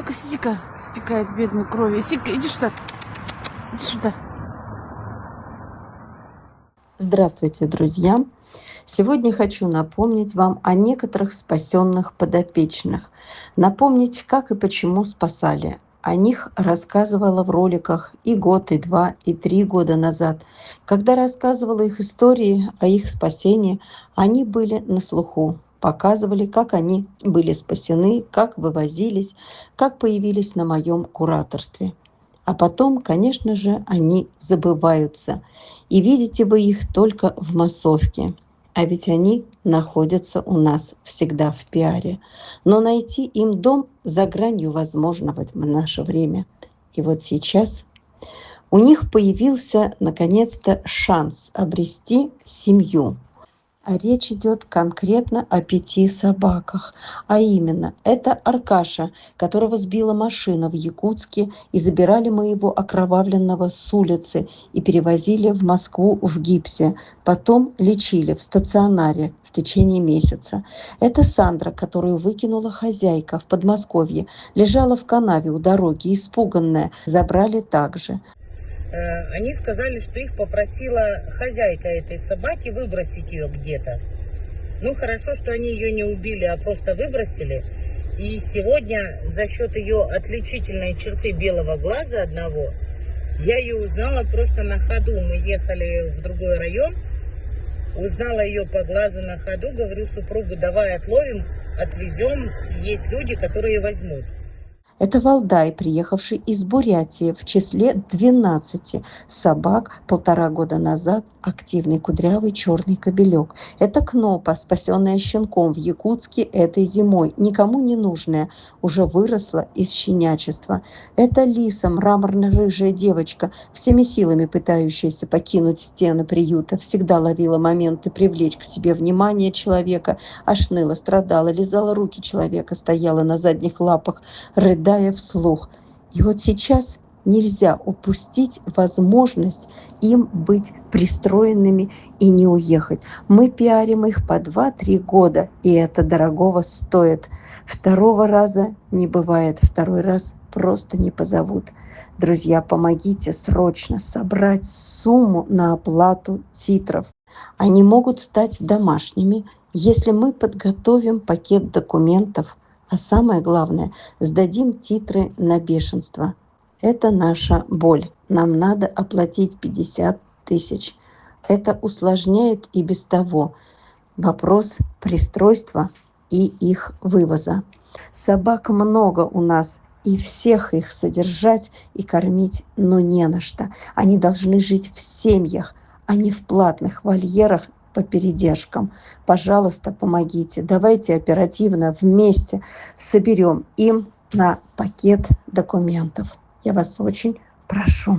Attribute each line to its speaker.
Speaker 1: Ну-ка, сиди-ка, стекает бедной кровью. Сика, иди сюда. Иди сюда.
Speaker 2: Здравствуйте, друзья! Сегодня хочу напомнить вам о некоторых спасенных подопечных. Напомнить, как и почему спасали. О них рассказывала в роликах и год, и 2, и 3 года назад. Когда рассказывала их истории о их спасении, они были на слуху. Показывали, как они были спасены, как вывозились, как появились на моем кураторстве. А потом, конечно же, они забываются. И видите вы их только в массовке. А ведь они находятся у нас всегда в пиаре. Но найти им дом за гранью возможного в наше время. И вот сейчас у них появился наконец-то шанс обрести семью. А речь идет конкретно о 5 собаках. А именно, это Аркаша, которого сбила машина в Якутске, и забирали мы его окровавленного с улицы и перевозили в Москву в гипсе. Потом лечили в стационаре в течение месяца. Это Сандра, которую выкинула хозяйка в Подмосковье. Лежала в канаве у дороги, испуганная. Забрали также.
Speaker 3: Они сказали, что их попросила хозяйка этой собаки выбросить ее где-то. Ну, хорошо, что они ее не убили, а просто выбросили. И сегодня за счет ее отличительной черты белого глаза одного, я ее узнала просто на ходу. Мы ехали в другой район, узнала ее по глазу на ходу, говорю супругу, давай отловим, отвезем, есть люди, которые возьмут.
Speaker 2: Это Валдай, приехавший из Бурятии в числе 12 собак 1,5 года назад, активный кудрявый черный кобелек. Это Кнопа, спасенная щенком в Якутске этой зимой, никому не нужная, уже выросла из щенячества. Это Лиса, мраморно-рыжая девочка, всеми силами пытающаяся покинуть стены приюта, всегда ловила моменты привлечь к себе внимание человека, аж ныла, страдала, лизала руки человека, стояла на задних лапах, рыдая вслух. И вот сейчас нельзя упустить возможность им быть пристроенными и не уехать. Мы пиарим их по 2-3 года, и это дорогого стоит. Второго раза не бывает, второй раз просто не позовут. Друзья, помогите срочно собрать сумму на оплату титров. Они могут стать домашними, если мы подготовим пакет документов, а самое главное, сдадим титры на бешенство. Это наша боль. Нам надо оплатить 50 тысяч. Это усложняет и без того вопрос пристройства и их вывоза. Собак много у нас, и всех их содержать и кормить, но не на что. Они должны жить в семьях, а не в платных вольерах по передержкам. Пожалуйста, помогите. Давайте оперативно вместе соберем им на пакет документов. Я вас очень прошу.